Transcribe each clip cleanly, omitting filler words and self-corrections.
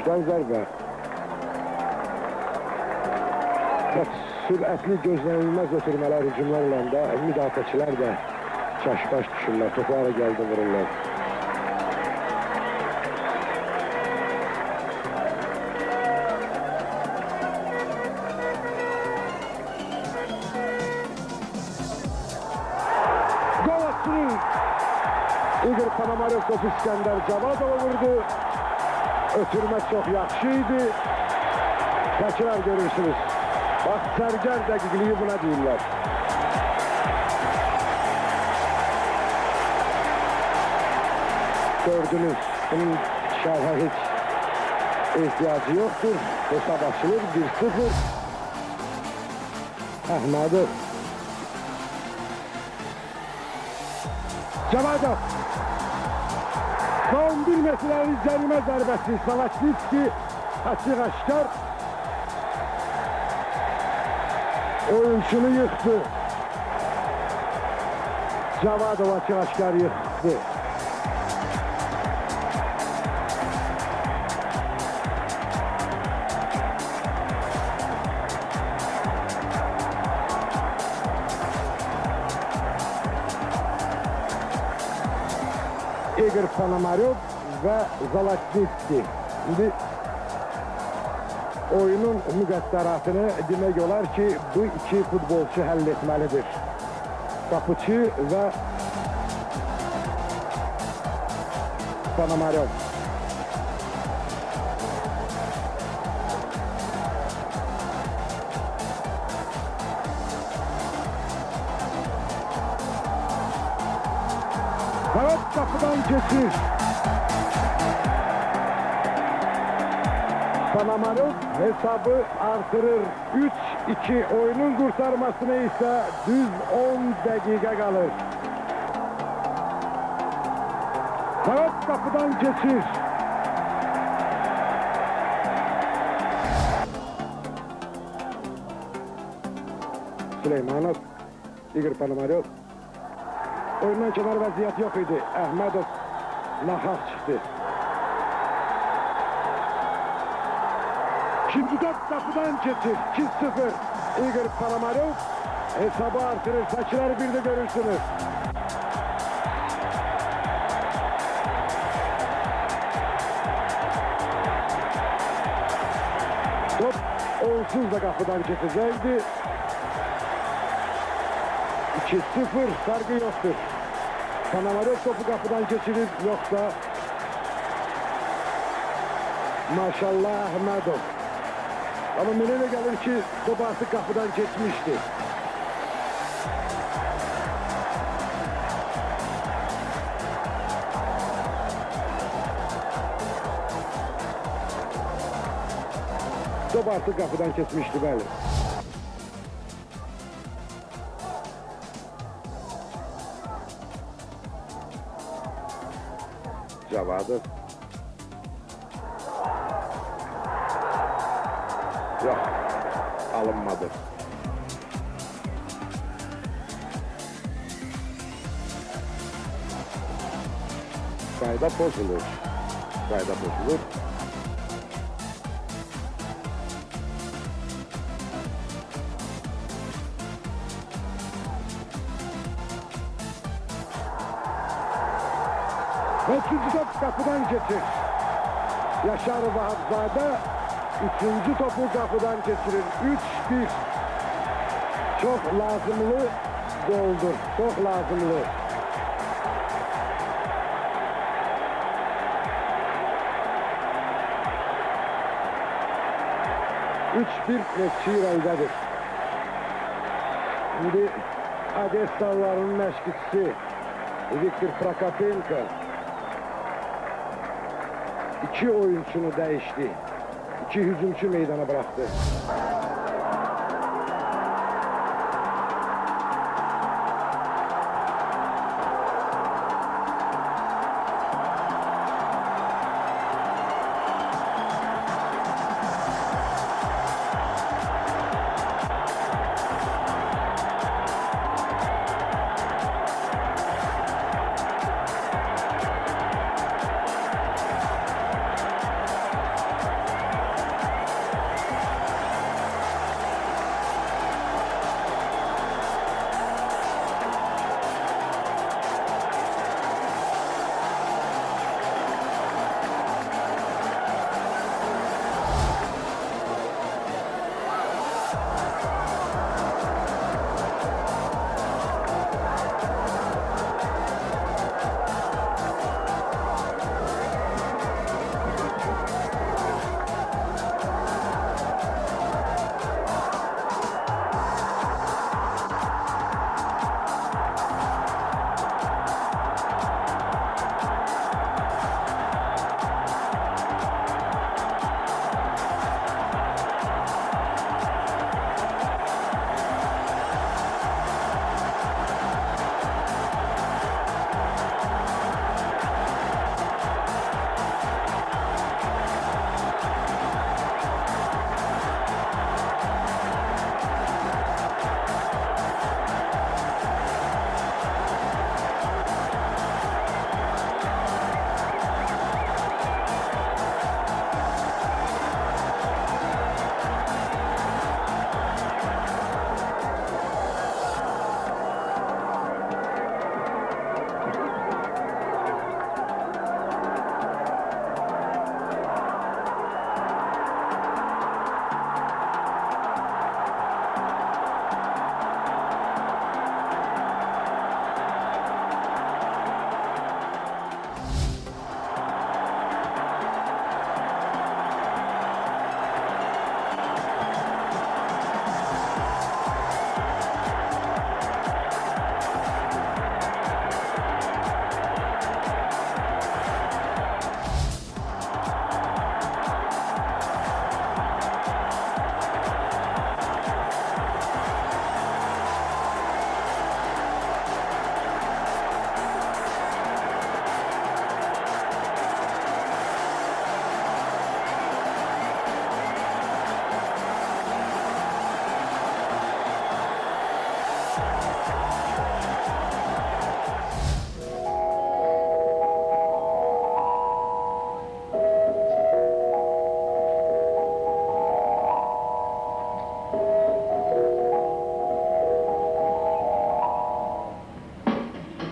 Düşən zərbə. Sürətli, gözlənilməz ötürmələr, hücumlar olanda müdafiəçilər də çaşbaş düşürlər, toplara gəldi vururlar. Gol atçının İgor Panamarov topu İskəndər Cavadova vurdu. Ötürmə çox yaxşı idi. Təkrar görürsünüz. Bax, sərgər dəqiqliyi buna deyirlər. Gördünüz, bunun şərhə heç ehtiyacı yoxdur. Hesab açılır, 1-0. Əhmədov. Cavadov. Son 1 metrəlik cərimə zərbəsi. Salaçnitski açıq-aşkar oyunçunu yıktı. Cavadov açıq-aşkar yıktı. Igor Panamarov ve Zalaçnitski. Şimdi oyunun müqəddəratını demək olar ki, bu iki futbolçu həll etməlidir. Qapıcı və Panamarov. Evet, kapıdan geçir. Panamarov hesabı artırır. 3-2 oyunun kurtarmasına ise düz 10 dakika kalır. Evet, kapıdan geçir. Süleymanov, Igor Panamarov. Oyundan kenar vəziyyət yox idi. Əhmədov naxaq çıxdı. İkinci top kapıdan geçir. 2-0. Igor Panamarov hesabı artırır. Saçları bir de görürsünüz. Top onsuz da kapıdan geçecekti. 2-0 sargı yoktur. Panamarov topu kapıdan geçirir, yoksa maşallah Ahmedov. Ama Menele gelir ki top artık kapıdan geçmişti. Top artık kapıdan geçmişti belli. Cavadov. Yok, alınmadı. Qayda bozulur. Qayda bozulur. Ve üçüncü top kapıdan geçir. Yaşar Vahapzade üçüncü topu kapıdan geçirir. 3-1. Çok lazımlı goldur. Çok lazımlı. Neçir eldedir. Şimdi Adestalıların məşqçisi Viktor Prokopenko iki oyuncunu değişti. İki hücumcu meydana bıraktı.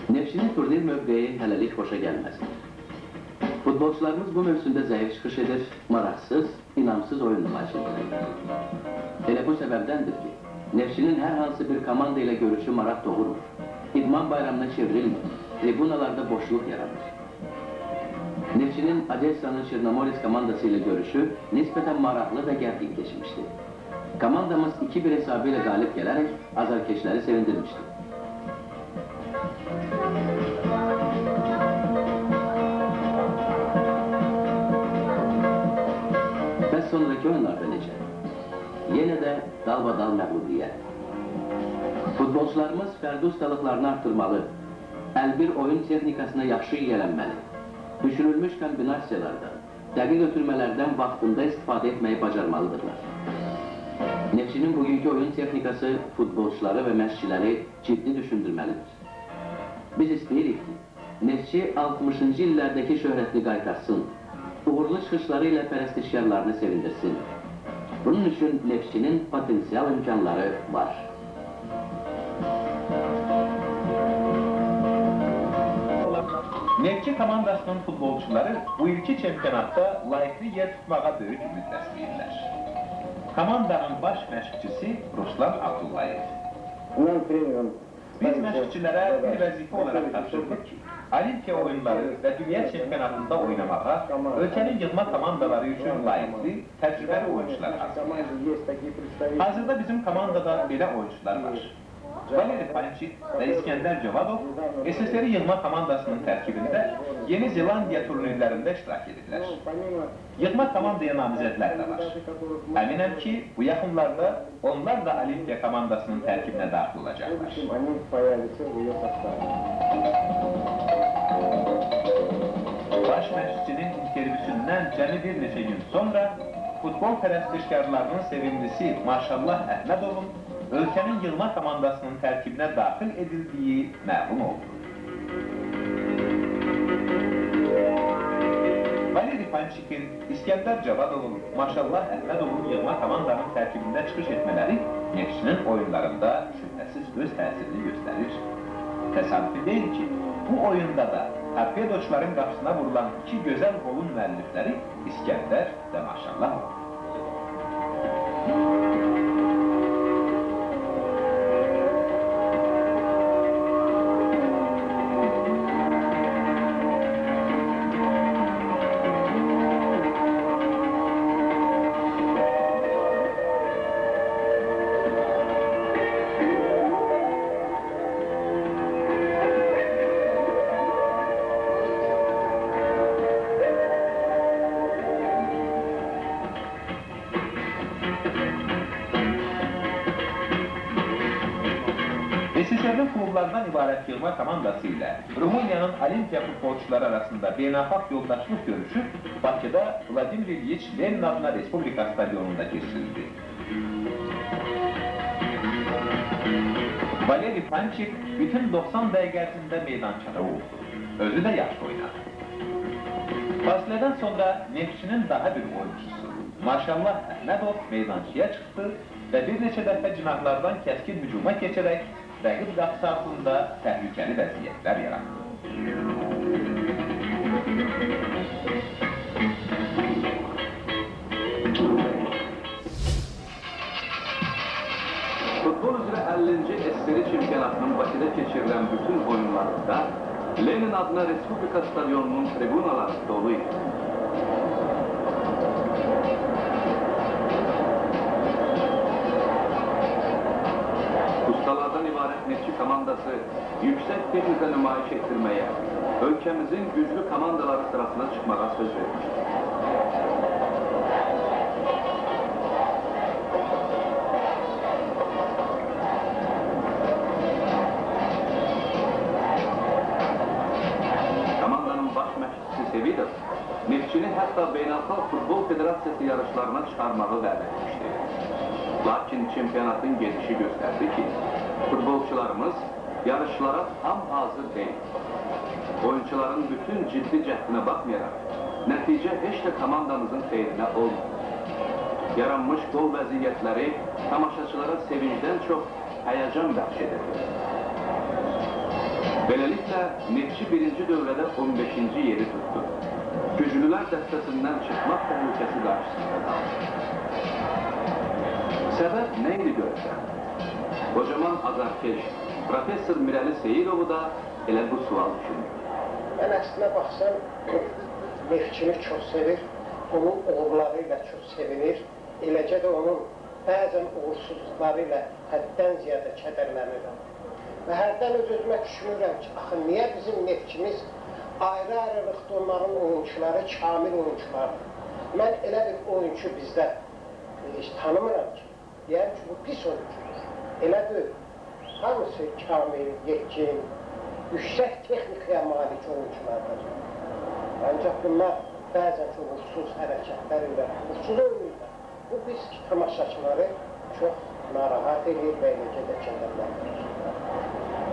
Neftçinin turnir mövqeyi hələlik xoşa gəlməsin. Futbolçularımız bu mövsümdə zəif çıxış edir, maraqsız, inamsız oyun nümayişində. Elə bu səbəbdəndir ki, Neftçinin hər hansı bir komanda ilə görüşü maraq doğurur, idman bayramına çevrilmir, tribunalarda boşluq yaranır. Neftçinin Odessa'nın Çernomoris komandası ilə görüşü nisbətən maraqlı və gərgin keçmişdi. Komandamız 2-1 hesabı ilə qalib gələrək azarkeşləri sevindirmişdi. Bəs sonraki oyunlarda necə? Yenə də dalbadal məğlubiyyət. Futbolçularımız fərdi ustalıqlarını artırmalı, əlbir oyun texnikasına yaxşı yiyələnməli, düşünülmüş kombinasiyalardan, dəqiq ötürmələrdən vaxtında istifadə etməyi bacarmalıdırlar. Neftçinin bugünkü oyun texnikası futbolçuları və məşqçiləri ciddi düşündürməlidir. Biz istəyirik ki, Neftçi 60-cı illərdəki şöhrətini qaytarsın, uğurlu çıxışları ilə pərəstişkarlarını sevindirsin. Bunun üçün Neftçinin potensial imkanları var. Neftçi komandasının futbolçuları bu ilki çempionatda layıqlı yer tutmağa böyük ümid bəsləyirlər. Komandanın baş məşqçisi Ruslan Abdullayev. Biz məşqçilərə bir vəzifə olaraq tapşırdık ki, Olimpiya oyunları və dünya çempionatında oynamağa ölkənin yığma komandaları üçün layıqlı, təcrübəli oyuncular hazırlayır. Hazırda bizim komandada belə oyuncular var. Valeri Panchik və İskəndər Cavadov SSR yığma komandasının tərkibində Yeni Zelandiya turnirlərində iştirak edirlər. Yığma komandaya namizədlər də var. Əminəm ki, bu yaxınlarda onlar da Olimpiya komandasının tərkibinə daxil olacaqlar. Baş məşqçinin intervüsündən cəmi bir neçə gün sonra futbol pərəstişkarlarının sevimlisi Maşallah Əhmədovun ölkənin yığma komandasının tərkibinə daxil edildiyi məlum oldu. Valeri Panchikin, İskəndər Cavadovun, Maşallah Əhmədovun yığma komandanın tərkibində çıxış etmələri Neftçinin oyunlarında şübhəsiz öz təsirini göstərir. Təsadüfi deyil ki, bu oyunda da torpedoçuların qapısına vurulan iki gözəl qolun müəllifləri İskəndər və Maşallah oldu. SSR-nin klublardan ibarət yığma komandası ilə Rumıniyanın Olimpiya futbolçuları arasında beynəlxalq yoldaşlıq görüşü Bakıda Vladimir İlyich Lenin adına Respublika stadionunda keçirildi. Valeri Panchik bütün 90 dəqiqə ərzində meydançada oldu. Özü də yaxşı oynadı. Fasilədən sonra Neftçinin daha bir oyuncusu Maşallah Əhmədov meydançaya çıxdı və bir neçə dəfə cinahlardan kəskin hücuma keçərək rəqib qapısı altında təhlükəli vəziyyətlər yaratdı. Futbol üzrə 50-ci SSR çempionatının Bakıda keçirilən bütün oyunlarında Lenin adına Respublika stadionunun tribunaları dolu idi. Ustalardan ibarət Neftçi komandası yüksək texnika nümayiş etdirməyə, ölkəmizin güclü komandaları sırasına çıxmağa söz vermişdir. Komandanın baş məşqçisi Sevidov, Neftçini hətta Beynəlxalq Futbol Federasiyası yarışlarına çıxarmağı vəd etmişdir. Lakin çempionatın gedişi göstərdi ki, futbolçularımız yarışlara tam hazır deyil. Oyuncuların bütün ciddi cəhdinə baxmayaraq, nəticə heç də komandamızın xeyrinə olmadı. yaranmış gol vəziyyətləri tamaşaçılara sevincdən çox həyəcan bəxş edir. Beləliklə, Neftçi birinci dövrədə 15-ci yeri tutdu. Güclülər dəstəsindən çıxmaq təhlükəsi qarşısında qaldı. Səbəb nə idi görürsən? Qocaman azarkeş, Profesör Mirəli Seyirovu da elə bu sual düşünür. Mən əslində baxsam, Neftçini çox sevir, onun uğurları ilə çox sevinir, eləcə də onun bəzən uğursuzluqları ilə həddən ziyadə kədərlənirəm. Və hərdən öz-özümə düşünürəm ki, axı, niyə bizim Neftçimiz ayrı-ayrılıqda onların oyuncuları kamil oyunculardır? Mən elə bir oyuncu bizdə heç tanımıram ki, deyəm ki, bu pis oyuncudur. Elə deyil. Hamısı kamil, yetkin, yüksək texnikaya malik oyunculardır. Ancaq bunlar bəzən ki, uğursuz hərəkətlər ilə, uğursuz oyunlar. Bu biz ki, tamaşaçıları çox narahat edir və eləcə də kədərləndirir.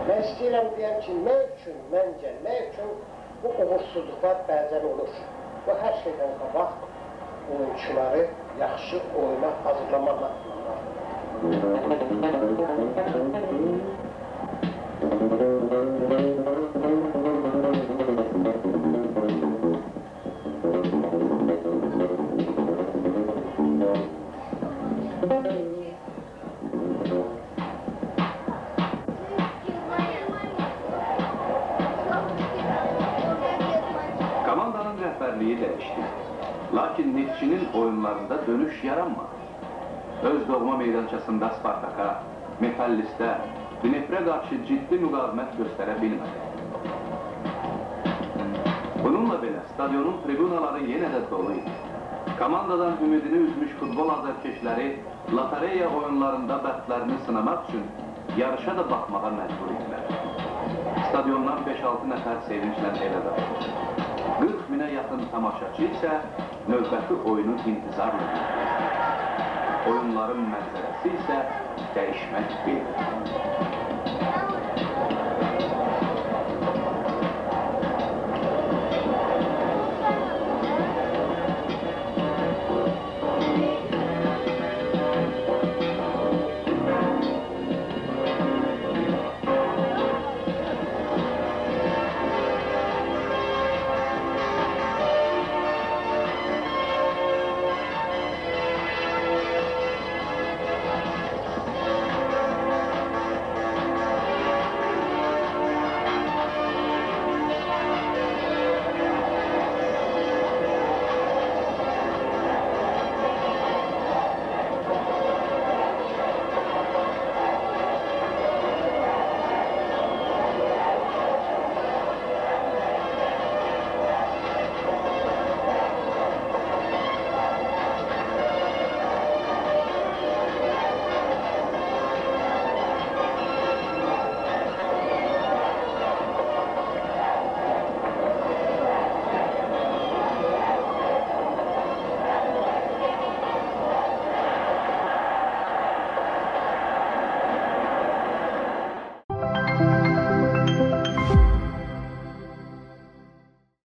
Mən istəyirəm deyəm ki, nə üçün, məncə, nə üçün bu uğursuzluqlar bəzən olur? Bu hər şeydən qabaq oyuncuları yaxşı oyuna hazırlamaq lazımdır. Komandanın rəhbərliyi dəyişdi. Lakin Neftçinin oyunlarında dönüş yaranmadı. Öz doğma meydançasında Spartaka, Metallistə, Dneprə qarşı ciddi müqavimət göstərə bilmədi. Bununla belə stadionun tribunaları yenə də dolu idi. Komandadan ümidini üzmüş futbol azarkeşləri lotereya oyunlarında bəxtlərini sınamaq üçün yarışa da baxmağa məcbur idilər. Stadiondan 5-6 nəfər sevinclə evə dağıldı. 40 minə yaxın tamaşaçı isə növbəti oyunu intizarla edirdi. Oyunların mənzərəsi isə dəyişmək bildi.